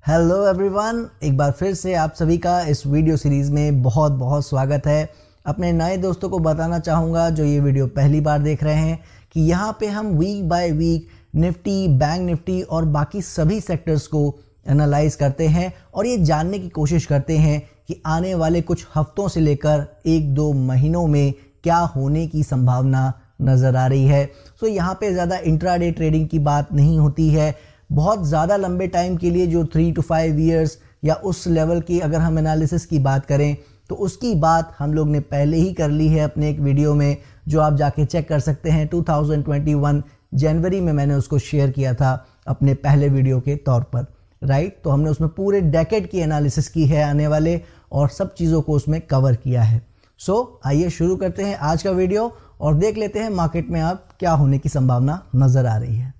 Hello everyone, एक बार फिर से आप सभी का इस वीडियो सीरीज़ में बहुत बहुत स्वागत है। अपने नए दोस्तों को बताना चाहूँगा जो ये वीडियो पहली बार देख रहे हैं कि यहाँ पे हम week by week Nifty, bank Nifty और बाकी सभी सेक्टर्स को एनालाइज करते हैं और ये जानने की कोशिश करते हैं कि आने वाले कुछ हफ्तों से लेकर 1-2 महीनों में क्या होने की संभावना नज़र आ रही है। सो यहाँ पे ज़्यादा इंट्राडे ट्रेडिंग की बात नहीं होती है। बहुत ज़्यादा लंबे टाइम के लिए जो 3 to 5 ईयर्स या उस लेवल की अगर हम एनालिसिस की बात करें तो उसकी बात हम लोग ने पहले ही कर ली है अपने एक वीडियो में, जो आप जाके चेक कर सकते हैं। 2021 जनवरी में मैंने उसको शेयर किया था अपने पहले वीडियो के तौर पर, राइट। तो हमने उसमें पूरे डेकेड की एनालिसिस की है आने वाले और सब चीज़ों को उसमें कवर किया है। सो आइए शुरू करते हैं आज का वीडियो और देख लेते हैं मार्केट में अब क्या होने की संभावना नज़र आ रही है।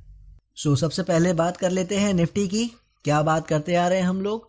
सबसे पहले बात कर लेते हैं निफ्टी की। क्या बात करते आ रहे हैं हम लोग,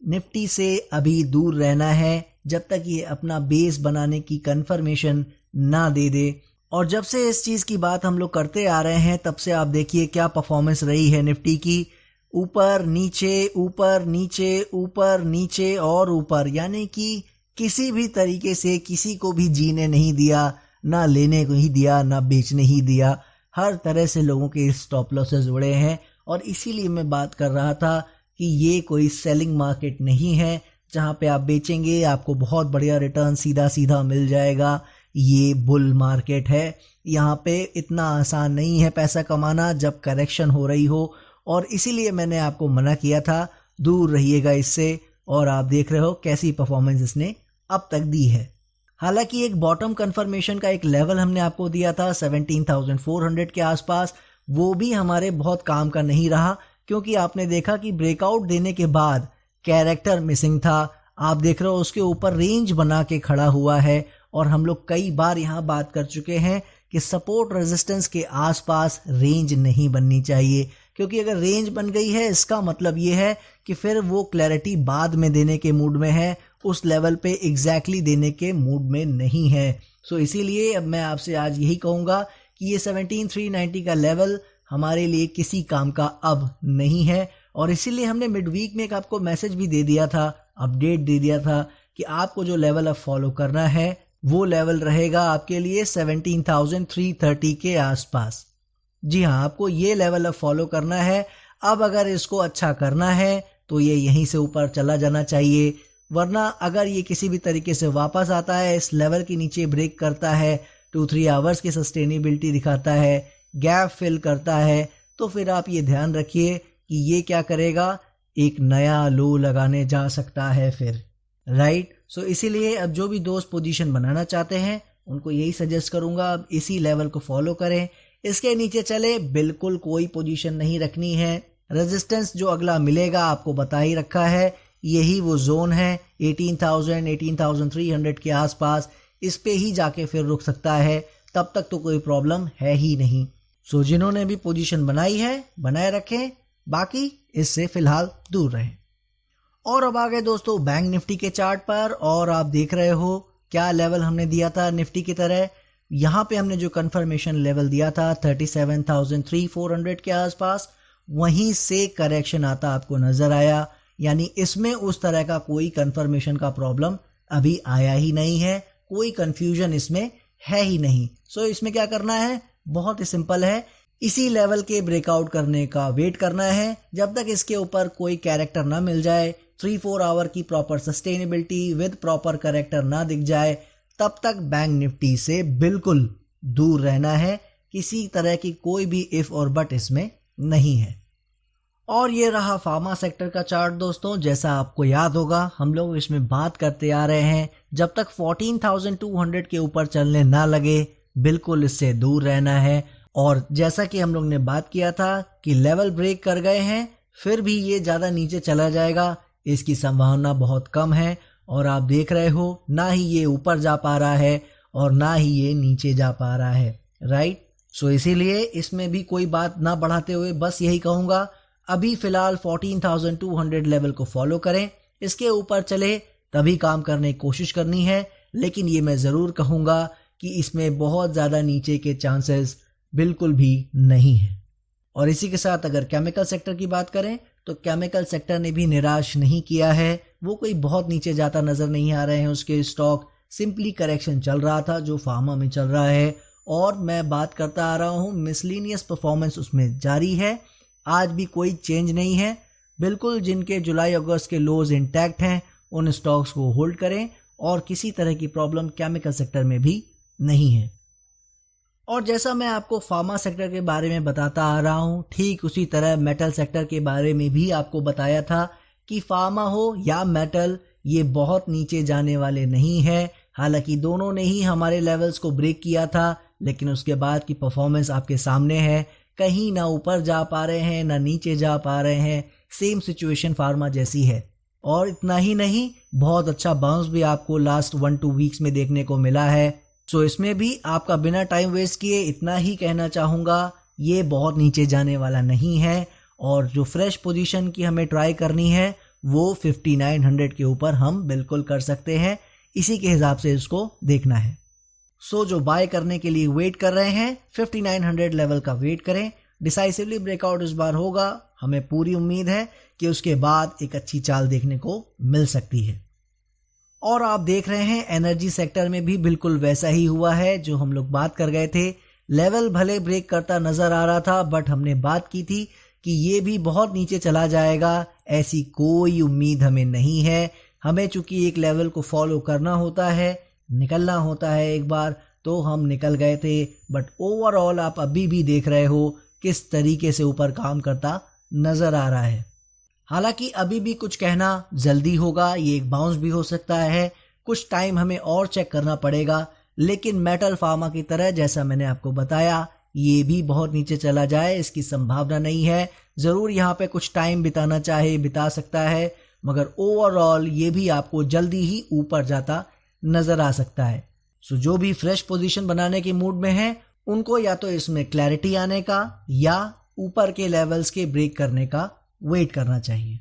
निफ्टी से अभी दूर रहना है जब तक ये अपना बेस बनाने की कंफर्मेशन ना दे दे। और जब से इस चीज़ की बात हम लोग करते आ रहे हैं तब से आप देखिए क्या परफॉर्मेंस रही है निफ्टी की। ऊपर नीचे, ऊपर नीचे, ऊपर नीचे और ऊपर, यानी कि किसी भी तरीके से किसी को भी जीने नहीं दिया, ना लेने को ही दिया, ना बेचने ही दिया। हर तरह से लोगों के स्टॉप लॉसेस उड़े हैं और इसीलिए मैं बात कर रहा था कि ये कोई सेलिंग मार्केट नहीं है जहां पे आप बेचेंगे आपको बहुत बढ़िया रिटर्न सीधा सीधा मिल जाएगा। ये बुल मार्केट है, यहाँ पे इतना आसान नहीं है पैसा कमाना जब करेक्शन हो रही हो, और इसीलिए मैंने आपको मना किया था दूर रहिएगा इससे। और आप देख रहे हो कैसी परफॉर्मेंस इसने अब तक दी है। हालांकि एक बॉटम कंफर्मेशन का एक लेवल हमने आपको दिया था 17,400 के आसपास, वो भी हमारे बहुत काम का नहीं रहा क्योंकि आपने देखा कि ब्रेकआउट देने के बाद कैरेक्टर मिसिंग था। आप देख रहे हो उसके ऊपर रेंज बना के खड़ा हुआ है और हम लोग कई बार यहाँ बात कर चुके हैं कि सपोर्ट रेजिस्टेंस के आसपास रेंज नहीं बननी चाहिए, क्योंकि अगर रेंज बन गई है इसका मतलब ये है कि फिर वो क्लैरिटी बाद में देने के मूड में है, उस लेवल पे एग्जैक्टली देने के मूड में नहीं है। सो इसीलिए अब मैं आपसे आज यही कहूँगा कि ये 17,390 का लेवल हमारे लिए किसी काम का अब नहीं है। और इसीलिए हमने मिड वीक में एक आपको मैसेज भी दे दिया था, अपडेट दे दिया था कि आपको जो लेवल अब फॉलो करना है वो लेवल रहेगा आपके लिए 17,330 के आसपास। जी हाँ, आपको ये लेवल अब फॉलो करना है। अब अगर इसको अच्छा करना है तो ये यहीं से ऊपर चला जाना चाहिए, वरना अगर ये किसी भी तरीके से वापस आता है, इस लेवल के नीचे ब्रेक करता है, 2-3 आवर्स की सस्टेनेबिलिटी दिखाता है, गैप फिल करता है, तो फिर आप ये ध्यान रखिए कि ये क्या करेगा, एक नया लो लगाने जा सकता है फिर, राइट। सो इसीलिए अब जो भी दोस्त पोजीशन बनाना चाहते हैं उनको यही सजेस्ट करूंगा, अब इसी लेवल को फॉलो करें, इसके नीचे चले बिल्कुल कोई पोजीशन नहीं रखनी है। रेजिस्टेंस जो अगला मिलेगा आपको बता ही रखा है, यही वो जोन है 18,000 18,300 के आसपास, इस पे ही जाके फिर रुक सकता है, तब तक तो कोई प्रॉब्लम है ही नहीं। सो जिन्होंने भी पोजीशन बनाई है बनाए रखें, बाकी इससे फिलहाल दूर रहें। और अब आ गए दोस्तों बैंक निफ्टी के चार्ट पर, और आप देख रहे हो क्या लेवल हमने दिया था निफ्टी की तरह। यहाँ पे हमने जो कंफर्मेशन लेवल दिया था 37,400 के आसपास, वहीं से करेक्शन आता आपको नजर आया, यानी इसमें उस तरह का कोई कंफर्मेशन का प्रॉब्लम अभी आया ही नहीं है, कोई कंफ्यूजन इसमें है ही नहीं। सो इसमें क्या करना है, बहुत ही सिंपल है, इसी लेवल के ब्रेकआउट करने का वेट करना है जब तक इसके ऊपर कोई कैरेक्टर ना मिल जाए, 3-4 आवर की proper sustainability with proper character ना दिख जाए, तब तक बैंक निफ्टी से बिल्कुल दूर रहना है। किसी तरह की कोई भी इफ और बट इसमें नहीं है। और ये रहा फार्मा सेक्टर का चार्ट दोस्तों। जैसा आपको याद होगा हम लोग इसमें बात करते आ रहे हैं, जब तक 14,200 के ऊपर चलने ना लगे बिल्कुल इससे दूर रहना है। और जैसा कि हम लोग ने बात किया था कि लेवल ब्रेक कर गए हैं, फिर भी ये ज़्यादा नीचे चला जाएगा, इसकी संभावना बहुत कम है। और आप देख रहे हो ना ही ये ऊपर जा पा रहा है और ना ही ये नीचे जा पा रहा है, राइट। सो इसीलिए इसमें भी कोई बात ना बढ़ाते हुए बस यही कहूँगा, अभी फिलहाल 14,200 लेवल को फॉलो करें, इसके ऊपर चले तभी काम करने की कोशिश करनी है। लेकिन ये मैं ज़रूर कहूँगा कि इसमें बहुत ज़्यादा नीचे के चांसेस बिल्कुल भी नहीं है। और इसी के साथ अगर केमिकल सेक्टर की बात करें तो केमिकल सेक्टर ने भी निराश नहीं किया है। वो कोई बहुत नीचे जाता नजर नहीं आ रहे हैं उसके स्टॉक, सिंपली करेक्शन चल रहा था जो फार्मा में चल रहा है। और मैं बात करता आ रहा हूँ मिसलिनियस परफॉर्मेंस उसमें जारी है, आज भी कोई चेंज नहीं है। बिल्कुल जिनके जुलाई अगस्त के लोज इंटैक्ट हैं उन स्टॉक्स को होल्ड करें और किसी तरह की प्रॉब्लम केमिकल सेक्टर में भी नहीं है। और जैसा मैं आपको फार्मा सेक्टर के बारे में बताता आ रहा हूँ, ठीक उसी तरह मेटल सेक्टर के बारे में भी आपको बताया था कि फार्मा हो या मेटल, ये बहुत नीचे जाने वाले नहीं है। हालांकि दोनों ने ही हमारे लेवल्स को ब्रेक किया था, लेकिन उसके बाद की परफॉर्मेंस आपके सामने है। कहीं ना ऊपर जा पा रहे हैं ना नीचे जा पा रहे हैं, सेम सिचुएशन फार्मा जैसी है। और इतना ही नहीं, बहुत अच्छा बाउंस भी आपको लास्ट 1-2 वीक्स में देखने को मिला है। सो इसमें भी आपका बिना टाइम वेस्ट किए इतना ही कहना चाहूँगा, ये बहुत नीचे जाने वाला नहीं है। और जो फ्रेश पोजीशन की हमें ट्राई करनी है वो 5900 के ऊपर हम बिल्कुल कर सकते हैं, इसी के हिसाब से इसको देखना है। सो जो बाय करने के लिए वेट कर रहे हैं 5900 लेवल का वेट करें। डिसाइसिवली ब्रेकआउट इस बार होगा, हमें पूरी उम्मीद है कि उसके बाद एक अच्छी चाल देखने को मिल सकती है। और आप देख रहे हैं एनर्जी सेक्टर में भी बिल्कुल वैसा ही हुआ है जो हम लोग बात कर गए थे। लेवल भले ब्रेक करता नजर आ रहा था, बट हमने बात की थी कि ये भी बहुत नीचे चला जाएगा, ऐसी कोई उम्मीद हमें नहीं है। हमें चूंकि एक लेवल को फॉलो करना होता है, निकलना होता है एक बार, तो हम निकल गए थे। बट ओवरऑल आप अभी भी देख रहे हो किस तरीके से ऊपर काम करता नजर आ रहा है। हालांकि अभी भी कुछ कहना जल्दी होगा, ये एक बाउंस भी हो सकता है, कुछ टाइम हमें और चेक करना पड़ेगा। लेकिन मेटल फार्मा की तरह जैसा मैंने आपको बताया, ये भी बहुत नीचे चला जाए इसकी संभावना नहीं है। जरूर यहाँ पे कुछ टाइम बिताना चाहे बिता सकता है, मगर ओवरऑल ये भी आपको जल्दी ही ऊपर जाता नजर आ सकता है। सो जो भी फ्रेश पोजीशन बनाने के मूड में है उनको या तो इसमें क्लैरिटी आने का या ऊपर के लेवल्स के ब्रेक करने का वेट करना चाहिए।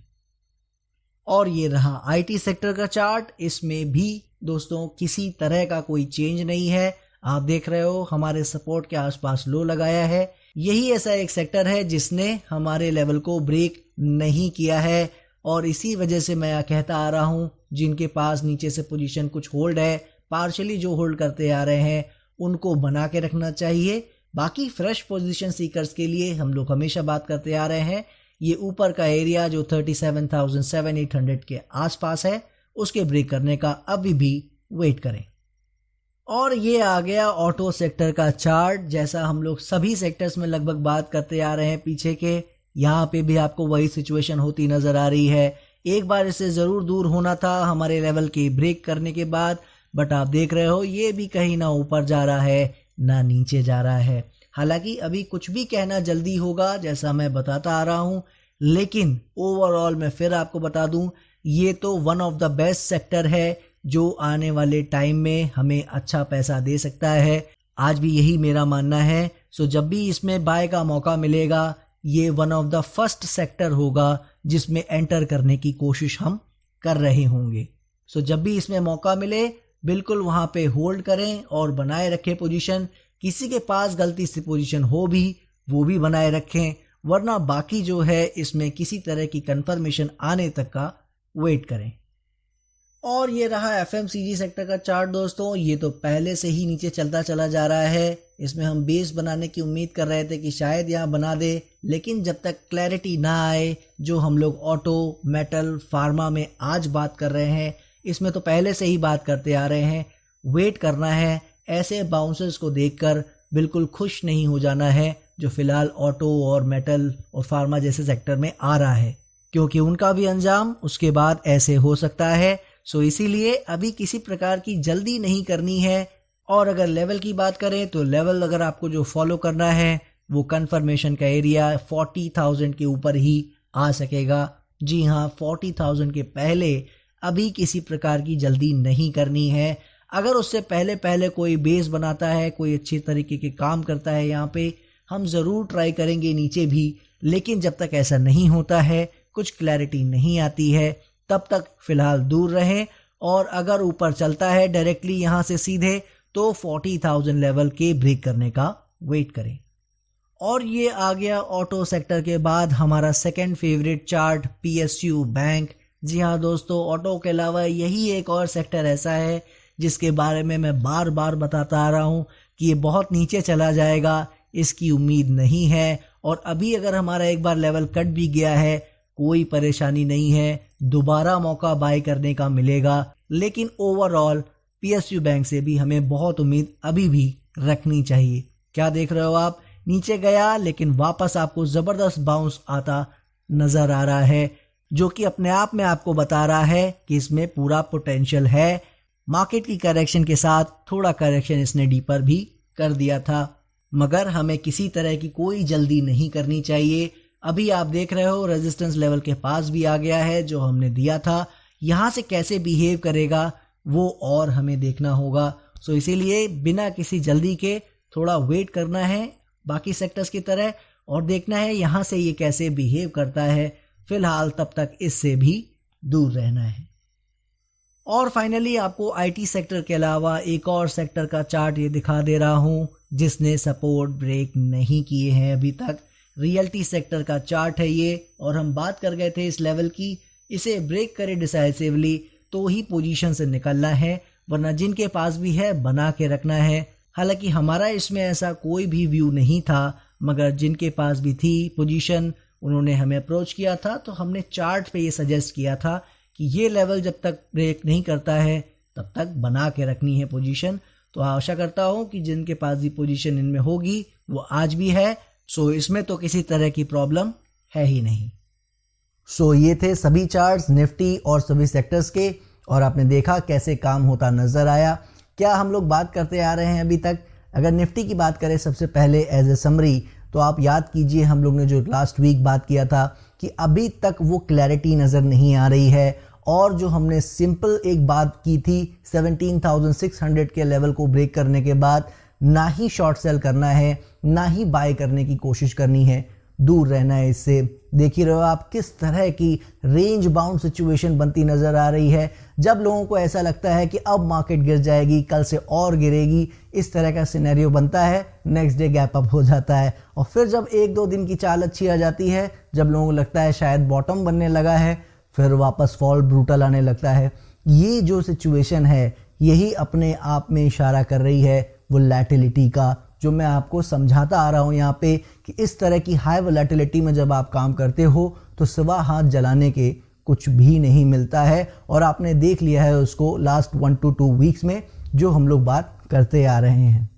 और ये रहा आईटी सेक्टर का चार्ट, इसमें भी दोस्तों किसी तरह का कोई चेंज नहीं है। आप देख रहे हो हमारे सपोर्ट के आसपास लो लगाया है। यही ऐसा एक सेक्टर है जिसने हमारे लेवल को ब्रेक नहीं किया है, और इसी वजह से मैं कहता आ रहा हूं जिनके पास नीचे से पोजीशन कुछ होल्ड है, पार्शियली जो होल्ड करते आ रहे हैं, उनको बना के रखना चाहिए। बाकी फ्रेश पोजीशन सीकर्स के लिए हम लोग हमेशा बात करते आ रहे हैं, ये ऊपर का एरिया जो 37,700-800 के आसपास है उसके ब्रेक करने का अभी भी वेट करें। और ये आ गया ऑटो सेक्टर का चार्ट। जैसा हम लोग सभी सेक्टर्स में लगभग बात करते आ रहे हैं पीछे के, यहाँ पे भी आपको वही सिचुएशन होती नजर आ रही है। एक बार इससे जरूर दूर होना था हमारे लेवल के ब्रेक करने के बाद, बट आप देख रहे हो ये भी कहीं ना ऊपर जा रहा है ना नीचे जा रहा है। हालांकि अभी कुछ भी कहना जल्दी होगा जैसा मैं बताता आ रहा हूं, लेकिन ओवरऑल मैं फिर आपको बता दूं ये तो one of the best sector है जो आने वाले टाइम में हमें अच्छा पैसा दे सकता है। आज भी यही मेरा मानना है। सो जब भी इसमें बाय का मौका मिलेगा ये one of the first sector होगा जिसमें एंटर करने की कोशिश हम कर रहे होंगे। सो जब भी इसमें मौका मिले बिल्कुल वहां पे होल्ड करें और बनाए रखें पोजीशन। किसी के पास गलती से पोजीशन हो भी वो भी बनाए रखें, वरना बाकी जो है इसमें किसी तरह की कंफर्मेशन आने तक का वेट करें। और ये रहा एफएमसीजी सेक्टर का चार्ट दोस्तों, ये तो पहले से ही नीचे चलता चला जा रहा है। इसमें हम बेस बनाने की उम्मीद कर रहे थे कि शायद यहाँ बना दे, लेकिन जब तक क्लैरिटी ना आए जो हम लोग ऑटो, मेटल, फार्मा में आज बात कर रहे हैं, इसमें तो पहले से ही बात करते आ रहे हैं। वेट करना है, ऐसे बाउंसेस को देखकर बिल्कुल खुश नहीं हो जाना है जो फिलहाल ऑटो और मेटल और फार्मा जैसे सेक्टर में आ रहा है, क्योंकि उनका भी अंजाम उसके बाद ऐसे हो सकता है। सो इसीलिए अभी किसी प्रकार की जल्दी नहीं करनी है। और अगर लेवल की बात करें तो लेवल अगर आपको जो फॉलो करना है वो कंफर्मेशन का एरिया 40,000 के ऊपर ही आ सकेगा। जी हाँ, 40,000 के पहले अभी किसी प्रकार की जल्दी नहीं करनी है। अगर उससे पहले पहले कोई बेस बनाता है, कोई अच्छे तरीके के काम करता है, यहाँ पे हम ज़रूर ट्राई करेंगे नीचे भी। लेकिन जब तक ऐसा नहीं होता है, कुछ क्लैरिटी नहीं आती है, तब तक फिलहाल दूर रहें। और अगर ऊपर चलता है डायरेक्टली यहाँ से सीधे तो 40,000 लेवल के ब्रेक करने का वेट करें। और ये आ गया ऑटो सेक्टर के बाद हमारा second favourite chart PSU bank. जी हाँ दोस्तों, ऑटो के अलावा यही एक और सेक्टर ऐसा है जिसके बारे में मैं बार बार बताता आ रहा हूँ कि ये बहुत नीचे चला जाएगा, इसकी उम्मीद नहीं है। और अभी अगर हमारा एक बार लेवल कट भी गया है, कोई परेशानी नहीं है, दोबारा मौका बाय करने का मिलेगा। लेकिन ओवरऑल PSU बैंक से भी हमें बहुत उम्मीद अभी भी रखनी चाहिए। क्या देख रहे हो आप, नीचे गया लेकिन वापस आपको जबरदस्त बाउंस आता नजर आ रहा है, जो कि अपने आप में आपको बता रहा है कि इसमें पूरा पोटेंशियल है। मार्केट की करेक्शन के साथ थोड़ा करेक्शन इसने डीपर भी कर दिया था, मगर हमें किसी तरह की कोई जल्दी नहीं करनी चाहिए। अभी आप देख रहे हो रेजिस्टेंस लेवल के पास भी आ गया है जो हमने दिया था। यहाँ से कैसे बिहेव करेगा वो और हमें देखना होगा। सो इसीलिए बिना किसी जल्दी के थोड़ा वेट करना है बाकी सेक्टर्स की तरह, और देखना है यहाँ से ये कैसे बिहेव करता है। फिलहाल तब तक इससे भी दूर रहना है। और फाइनली आपको IT सेक्टर के अलावा एक और सेक्टर का चार्ट ये दिखा दे रहा हूँ जिसने सपोर्ट ब्रेक नहीं किए हैं अभी तक। रियल्टी सेक्टर का चार्ट है ये, और हम बात कर गए थे इस लेवल की। इसे ब्रेक करे डिसाइसिवली तो ही पोजीशन से निकलना है, वरना जिनके पास भी है बना के रखना है। हालांकि हमारा इसमें ऐसा कोई भी व्यू नहीं था, मगर जिनके पास भी थी पोजीशन उन्होंने हमें अप्रोच किया था, तो हमने चार्ट पे ये सजेस्ट किया था कि ये लेवल जब तक ब्रेक नहीं करता है तब तक बना के रखनी है पोजीशन। तो आशा करता हूँ कि जिनके पास भी पोजीशन इनमें होगी वो आज भी है। सो इसमें तो किसी तरह की प्रॉब्लम है ही नहीं। सो ये थे सभी चार्ट्स निफ्टी और सभी सेक्टर्स के, और आपने देखा कैसे काम होता नजर आया। क्या हम लोग बात करते आ रहे हैं अभी तक। अगर निफ्टी की बात करें सबसे पहले एज ए समरी, तो आप याद कीजिए हम लोग ने जो लास्ट वीक बात किया था कि अभी तक वो क्लैरिटी नज़र नहीं आ रही है, और जो हमने सिंपल एक बात की थी 17,600 के लेवल को ब्रेक करने के बाद ना ही शॉर्ट सेल करना है ना ही बाय करने की कोशिश करनी है, दूर रहना है इससे। देख ही रहे हो आप किस तरह की रेंज बाउंड सिचुएशन बनती नजर आ रही है। जब लोगों को ऐसा लगता है कि अब मार्केट गिर जाएगी, कल से और गिरेगी, इस तरह का सिनेरियो बनता है, नेक्स्ट डे गैप अप हो जाता है। और फिर जब एक दो दिन की चाल अच्छी आ जाती है, जब लोगों को लगता है शायद बॉटम बनने लगा है, फिर वापस फॉल ब्रूटल आने लगता है। ये जो सिचुएशन है यही अपने आप में इशारा कर रही है वोलेटिलिटी का, जो मैं आपको समझाता आ रहा हूं यहाँ पे कि इस तरह की हाई वोलेटिलिटी में जब आप काम करते हो तो सिवा हाथ जलाने के कुछ भी नहीं मिलता है। और आपने देख लिया है उसको लास्ट 1 to 2 वीक्स में जो हम लोग बात करते आ रहे हैं।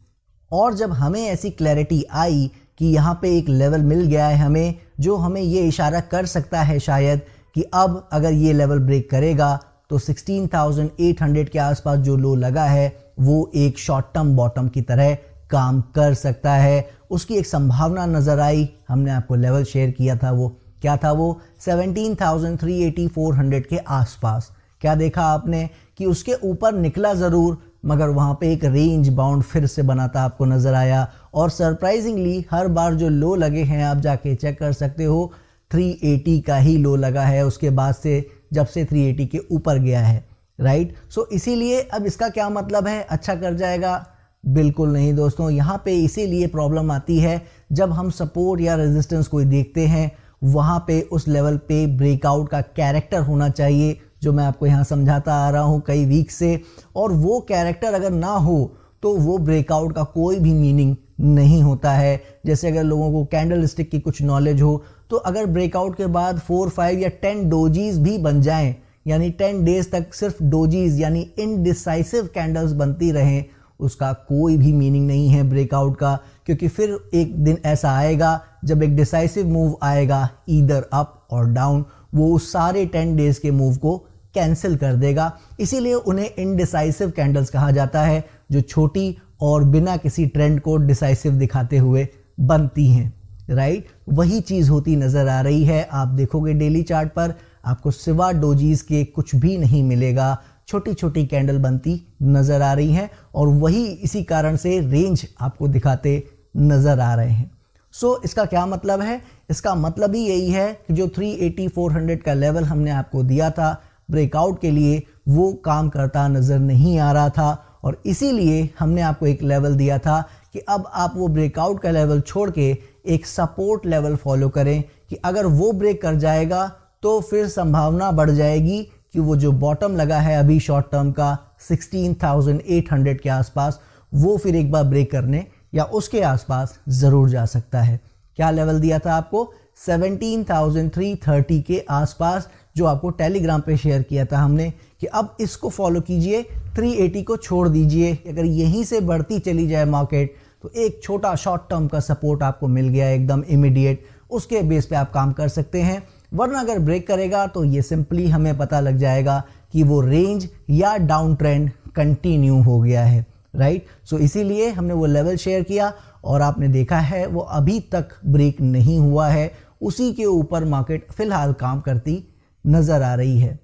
और जब हमें ऐसी क्लैरिटी आई कि यहाँ पे एक लेवल मिल गया है हमें, जो हमें ये इशारा कर सकता है शायद कि अब अगर ये लेवल ब्रेक करेगा तो 16,800 के आसपास जो लो लगा है वो एक शॉर्ट टर्म बॉटम की तरह काम कर सकता है, उसकी एक संभावना नजर आई। हमने आपको लेवल शेयर किया था, वो क्या था, वो 17,380-400 के आसपास। क्या देखा आपने कि उसके ऊपर निकला जरूर, मगर वहां पे एक रेंज बाउंड फिर से बनाता आपको नजर आया। और सरप्राइजिंगली हर बार जो लो लगे हैं आप जाके चेक कर सकते हो, 380 का ही लो लगा है उसके बाद से, जब से 380 के ऊपर गया है, राइट। सो इसीलिए अब इसका क्या मतलब है, अच्छा कर जाएगा? बिल्कुल नहीं दोस्तों। यहाँ पे इसीलिए प्रॉब्लम आती है जब हम सपोर्ट या रेजिस्टेंस कोई देखते हैं, वहाँ पे उस लेवल पे ब्रेकआउट का कैरेक्टर होना चाहिए, जो मैं आपको यहाँ समझाता आ रहा हूँ कई वीक से। और वो कैरेक्टर अगर ना हो तो वो ब्रेकआउट का कोई भी मीनिंग नहीं होता है। जैसे अगर लोगों को कैंडल स्टिक की कुछ नॉलेज हो, तो अगर ब्रेकआउट के बाद 4, 5 या 10 डोजीज भी बन जाएं, यानी 10 डेज तक सिर्फ डोजीज यानी इनडिसाइसिव कैंडल्स बनती रहें, उसका कोई भी मीनिंग नहीं है ब्रेकआउट का। क्योंकि फिर एक दिन ऐसा आएगा जब एक डिसाइसिव मूव आएगा ईदर अप और डाउन, वो उस सारे 10 डेज के मूव को कैंसिल कर देगा। इसीलिए उन्हें इनडिसाइसिव कैंडल्स कहा जाता है, जो छोटी और बिना किसी ट्रेंड को डिसाइसिव दिखाते हुए बनती हैं, राइट। वही चीज होती नजर आ रही है। आप देखोगे डेली चार्ट पर आपको सिवा डोजीज के कुछ भी नहीं मिलेगा, छोटी छोटी कैंडल बनती नजर आ रही हैं, और वही इसी कारण से रेंज आपको दिखाते नजर आ रहे हैं। सो इसका क्या मतलब है? इसका मतलब ही यही है कि जो 380-400 का लेवल हमने आपको दिया था ब्रेकआउट के लिए, वो काम करता नजर नहीं आ रहा था। और इसीलिए हमने आपको एक लेवल दिया था कि अब आप वो ब्रेकआउट का लेवल छोड़ के एक सपोर्ट लेवल फॉलो करें कि अगर वो ब्रेक कर जाएगा तो फिर संभावना बढ़ जाएगी कि वो जो बॉटम लगा है अभी शॉर्ट टर्म का 16,800 के आसपास, वो फिर एक बार ब्रेक करने या उसके आसपास ज़रूर जा सकता है। क्या लेवल दिया था आपको? 17,330 के आसपास, जो आपको टेलीग्राम पे शेयर किया था हमने कि अब इसको फॉलो कीजिए, 380 को छोड़ दीजिए। अगर यहीं से बढ़ती चली जाए मार्केट तो एक छोटा शॉर्ट टर्म का सपोर्ट आपको मिल गया एकदम इमीडिएट, उसके बेस पे आप काम कर सकते हैं। वरना अगर ब्रेक करेगा तो ये सिंपली हमें पता लग जाएगा कि वो रेंज या डाउन ट्रेंड कंटिन्यू हो गया है, राइट। सो इसीलिए हमने वो लेवल शेयर किया और आपने देखा है वो अभी तक ब्रेक नहीं हुआ है, उसी के ऊपर मार्केट फिलहाल काम करती नजर आ रही है।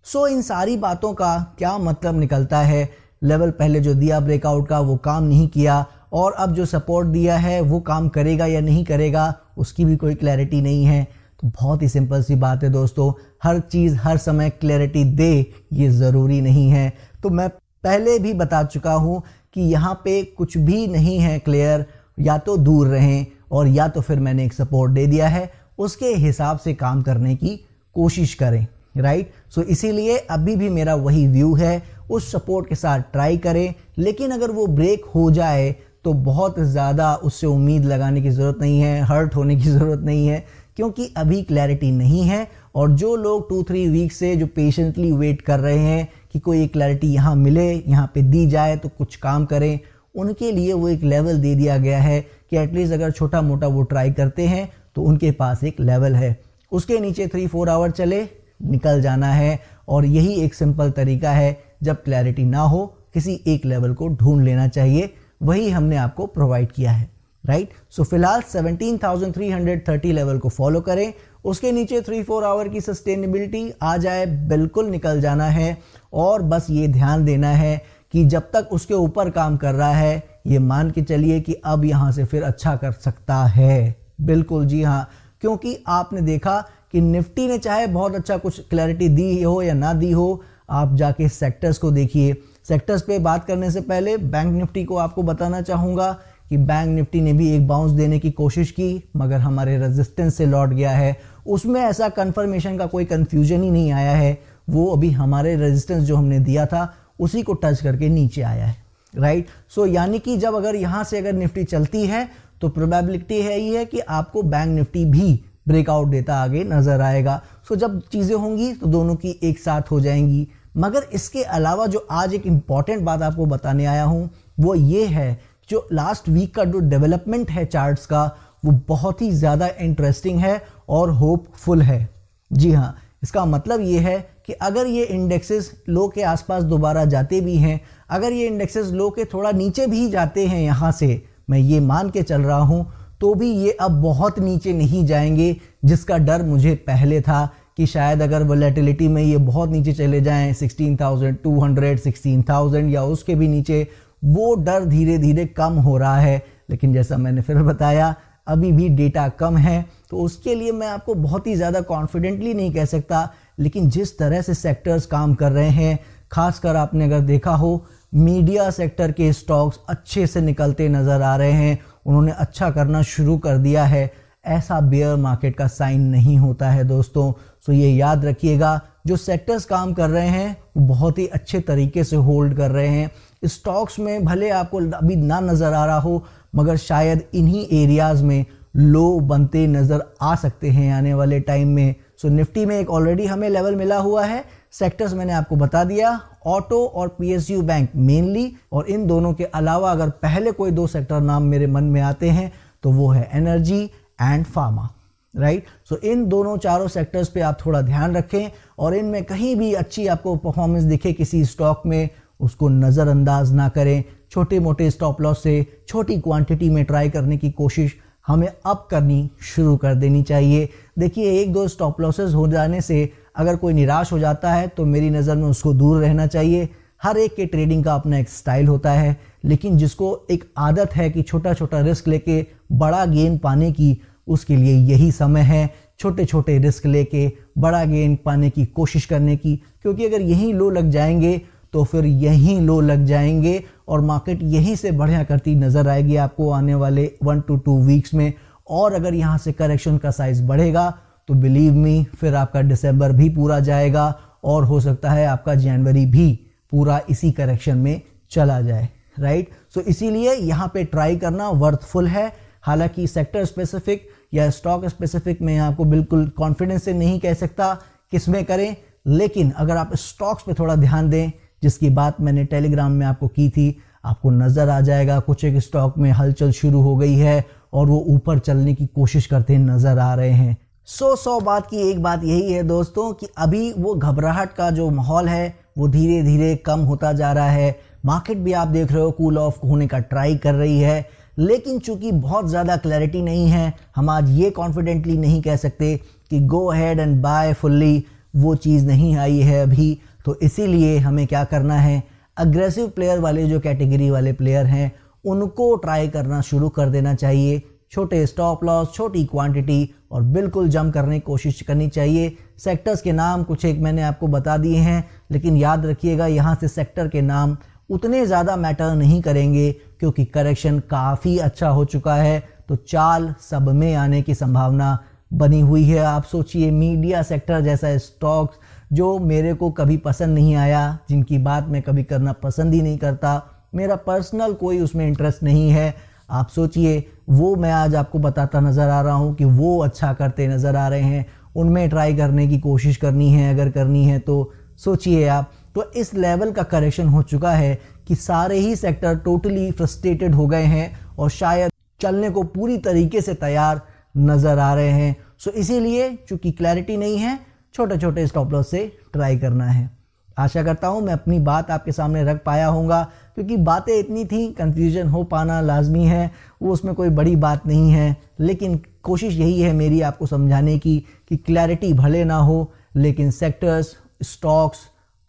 सो इन सारी बातों का क्या मतलब निकलता है? लेवल पहले जो दिया ब्रेकआउट का वो काम नहीं किया, और अब जो सपोर्ट दिया है वो काम करेगा या नहीं करेगा उसकी भी कोई क्लैरिटी नहीं है। तो बहुत ही सिंपल सी बात है दोस्तों, हर चीज़ हर समय क्लैरिटी दे ये ज़रूरी नहीं है। तो मैं पहले भी बता चुका हूँ कि यहाँ पे कुछ भी नहीं है क्लियर, या तो दूर रहें और या तो फिर मैंने एक सपोर्ट दे दिया है उसके हिसाब से काम करने की कोशिश करें, राइट। सो इसीलिए अभी भी मेरा वही व्यू है, उस सपोर्ट के साथ ट्राई करें, लेकिन अगर वो ब्रेक हो जाए तो बहुत ज़्यादा उससे उम्मीद लगाने की ज़रूरत नहीं है, हर्ट होने की ज़रूरत नहीं है, क्योंकि अभी क्लैरिटी नहीं है। और जो लोग 2-3 वीक से जो पेशेंटली वेट कर रहे हैं कि कोई एक क्लैरिटी यहाँ मिले, यहाँ पे दी जाए तो कुछ काम करें, उनके लिए वो एक लेवल दे दिया गया है कि एटलीस्ट अगर छोटा मोटा वो ट्राई करते हैं तो उनके पास एक लेवल है, उसके नीचे 3-4 आवर चले निकल जाना है। और यही एक सिंपल तरीका है, जब क्लैरिटी ना हो किसी एक लेवल को ढूंढ लेना चाहिए, वही हमने आपको प्रोवाइड किया है, राइट। सो फिलहाल 17,330 लेवल को फॉलो करें, उसके नीचे 3-4 आवर की सस्टेनेबिलिटी आ जाए बिल्कुल निकल जाना है। और बस ये ध्यान देना है कि जब तक उसके ऊपर काम कर रहा है ये मान के चलिए कि अब यहाँ से फिर अच्छा कर सकता है, बिल्कुल जी हाँ। क्योंकि आपने देखा कि निफ्टी ने चाहे बहुत अच्छा कुछ क्लैरिटी दी हो या ना दी हो, आप जाके सेक्टर्स को देखिए। सेक्टर्स पे बात करने से पहले बैंक निफ्टी को आपको बताना चाहूँगा कि बैंक निफ्टी ने भी एक बाउंस देने की कोशिश की, मगर हमारे रेजिस्टेंस से लौट गया है। उसमें ऐसा कंफर्मेशन का कोई कंफ्यूजन ही नहीं आया है, वो अभी हमारे रेजिस्टेंस जो हमने दिया था उसी को टच करके नीचे आया है, राइट। सो यानी कि जब अगर यहाँ से अगर निफ्टी चलती है तो प्रोबेबिलिटी है ही है कि आपको बैंक निफ्टी भी ब्रेकआउट देता आगे नजर आएगा। सो जब चीज़ें होंगी तो दोनों की एक साथ हो जाएंगी। मगर इसके अलावा जो आज एक इम्पॉर्टेंट बात आपको बताने आया हूँ वो ये है, जो लास्ट वीक का जो डेवलपमेंट है चार्ट्स का वो बहुत ही ज़्यादा इंटरेस्टिंग है और होपफुल है। जी हाँ, इसका मतलब ये है कि अगर ये इंडेक्सेस लो के आसपास दोबारा जाते भी हैं, अगर ये इंडेक्सेस लो के थोड़ा नीचे भी जाते हैं यहाँ से, मैं ये मान के चल रहा हूँ, तो भी ये अब बहुत नीचे नहीं जाएंगे, जिसका डर मुझे पहले था कि शायद अगर वोलेटिलिटी में ये बहुत नीचे चले जाएं 16,200, 16,000 या उसके भी नीचे, वो डर धीरे धीरे कम हो रहा है। लेकिन जैसा मैंने फिर बताया अभी भी डेटा कम है, तो उसके लिए मैं आपको बहुत ही ज़्यादा कॉन्फिडेंटली नहीं कह सकता। लेकिन जिस तरह से सेक्टर्स काम कर रहे हैं, खासकर आपने अगर देखा हो मीडिया सेक्टर के स्टॉक्स अच्छे से निकलते नज़र आ रहे हैं, उन्होंने अच्छा करना शुरू कर दिया है। ऐसा बेयर मार्केट का साइन नहीं होता है दोस्तों। सो ये याद रखिएगा, जो सेक्टर्स काम कर रहे हैं वो बहुत ही अच्छे तरीके से होल्ड कर रहे हैं। स्टॉक्स में भले आपको अभी ना नज़र आ रहा हो, मगर शायद इन्हीं एरियाज़ में लो बनते नज़र आ सकते हैं आने वाले टाइम में। सो निफ्टी में एक ऑलरेडी हमें लेवल मिला हुआ है। सेक्टर्स मैंने आपको बता दिया, ऑटो और पीएसयू बैंक मेनली, और इन दोनों के अलावा अगर पहले कोई 2 सेक्टर नाम मेरे मन में आते हैं तो वो है एनर्जी एंड फार्मा, राइट। सो इन दोनों चारों सेक्टर्स पे आप थोड़ा ध्यान रखें, और इनमें कहीं भी अच्छी आपको परफॉर्मेंस दिखे किसी स्टॉक में, उसको नज़रअंदाज ना करें। छोटे मोटे स्टॉप लॉस से छोटी क्वांटिटी में ट्राई करने की कोशिश हमें अब करनी शुरू कर देनी चाहिए। देखिए, 1-2 स्टॉप लॉसेस हो जाने से अगर कोई निराश हो जाता है तो मेरी नज़र में उसको दूर रहना चाहिए। हर एक के ट्रेडिंग का अपना एक स्टाइल होता है, लेकिन जिसको एक आदत है कि छोटा छोटा रिस्क लेके बड़ा गेन पाने की, उसके लिए यही समय है छोटे छोटे रिस्क लेके बड़ा गेन पाने की कोशिश करने की। क्योंकि अगर यहीं लो लग जाएंगे तो फिर यहीं लो लग जाएंगे और मार्केट यहीं से बढ़िया करती नजर आएगी आपको आने वाले 1 to 2 वीक्स में। और अगर यहाँ से करेक्शन का साइज बढ़ेगा तो बिलीव मी फिर आपका दिसंबर भी पूरा जाएगा और हो सकता है आपका जनवरी भी पूरा इसी करेक्शन में चला जाए, राइट। सो इसीलिए यहाँ पे ट्राई करना वर्थफुल है। हालांकि सेक्टर स्पेसिफिक या स्टॉक स्पेसिफिक में आपको बिल्कुल कॉन्फिडेंस से नहीं कह सकता किसमें करें, लेकिन अगर आप स्टॉक्स पे थोड़ा ध्यान दें, जिसकी बात मैंने टेलीग्राम में आपको की थी, आपको नजर आ जाएगा कुछ एक स्टॉक में हलचल शुरू हो गई है और वो ऊपर चलने की कोशिश करते नजर आ रहे हैं। सौ बात की एक बात यही है दोस्तों कि अभी वो घबराहट का जो माहौल है वो धीरे धीरे कम होता जा रहा है। मार्केट भी आप देख रहे हो कूल ऑफ होने का ट्राई कर रही है, लेकिन चूंकि बहुत ज़्यादा क्लैरिटी नहीं है, हम आज ये कॉन्फिडेंटली नहीं कह सकते कि go ahead and buy fully, वो चीज़ नहीं आई है अभी। तो इसीलिए हमें क्या करना है, अग्रेसिव प्लेयर वाले जो कैटेगरी वाले प्लेयर हैं उनको ट्राई करना शुरू कर देना चाहिए। छोटे स्टॉप लॉस, छोटी क्वांटिटी और बिल्कुल जंप करने की कोशिश करनी चाहिए। सेक्टर्स के नाम कुछ एक मैंने आपको बता दिए हैं, लेकिन याद रखिएगा यहाँ से सेक्टर के नाम उतने ज़्यादा मैटर नहीं करेंगे क्योंकि करेक्शन काफ़ी अच्छा हो चुका है, तो चाल सब में आने की संभावना बनी हुई है। आप सोचिए मीडिया सेक्टर जैसा स्टॉक्स जो मेरे को कभी पसंद नहीं आया, जिनकी बात मैं कभी करना पसंद ही नहीं करता, मेरा पर्सनल कोई उसमें इंटरेस्ट नहीं है, आप सोचिए वो मैं आज आपको बताता नज़र आ रहा हूँ कि वो अच्छा करते नज़र आ रहे हैं, उनमें ट्राई करने की कोशिश करनी है अगर करनी है तो। सोचिए आप, तो इस लेवल का करेक्शन हो चुका है कि सारे ही सेक्टर टोटली फ्रस्ट्रेटेड हो गए हैं और शायद चलने को पूरी तरीके से तैयार नज़र आ रहे हैं। सो इसीलिए चूंकि क्लैरिटी नहीं है, छोटे छोटे स्टॉप लॉस से ट्राई करना है। आशा करता हूँ मैं अपनी बात आपके सामने रख पाया होगा, क्योंकि बातें इतनी थी, कंफ्यूजन हो पाना लाजमी है, वो उसमें कोई बड़ी बात नहीं है, लेकिन कोशिश यही है मेरी आपको समझाने की कि क्लैरिटी भले ना हो, लेकिन सेक्टर्स, स्टॉक्स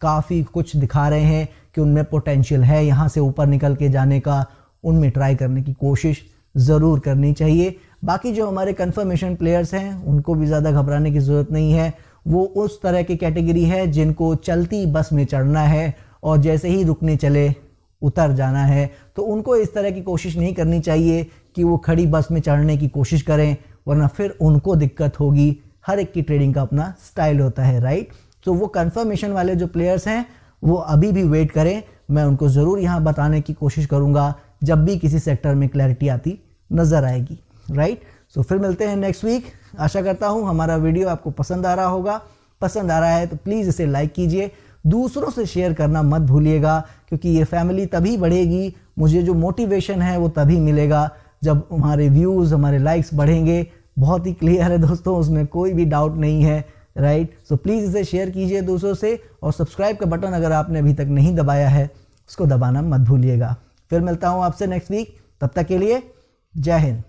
काफ़ी कुछ दिखा रहे हैं कि उनमें पोटेंशियल है यहाँ से ऊपर निकल के जाने का, उनमें ट्राई करने की कोशिश ज़रूर करनी चाहिए। बाकी जो हमारे कंफर्मेशन प्लेयर्स हैं उनको भी ज़्यादा घबराने की ज़रूरत नहीं है, वो उस तरह की कैटेगरी है जिनको चलती बस में चढ़ना है और जैसे ही रुकने चले उतर जाना है, तो उनको इस तरह की कोशिश नहीं करनी चाहिए कि वो खड़ी बस में चढ़ने की कोशिश करें, वरना फिर उनको दिक्कत होगी। हर एक की ट्रेडिंग का अपना स्टाइल होता है, राइट। तो वो कंफर्मेशन वाले जो प्लेयर्स हैं वो अभी भी वेट करें, मैं उनको ज़रूर यहाँ बताने की कोशिश करूँगा जब भी किसी सेक्टर में क्लैरिटी आती नज़र आएगी, राइट। सो फिर मिलते हैं नेक्स्ट वीक। आशा करता हूँ हमारा वीडियो आपको पसंद आ रहा होगा। पसंद आ रहा है तो प्लीज़ इसे लाइक कीजिए, दूसरों से शेयर करना मत भूलिएगा, क्योंकि ये फैमिली तभी बढ़ेगी, मुझे जो मोटिवेशन है वो तभी मिलेगा जब हमारे व्यूज़, हमारे लाइक्स बढ़ेंगे। बहुत ही क्लियर है दोस्तों, उसमें कोई भी डाउट नहीं है, राइट। सो प्लीज़ इसे शेयर कीजिए दूसरों से, और सब्सक्राइब का बटन अगर आपने अभी तक नहीं दबाया है उसको दबाना मत भूलिएगा। फिर मिलता हूँ आपसे नेक्स्ट वीक, तब तक के लिए जय हिंद।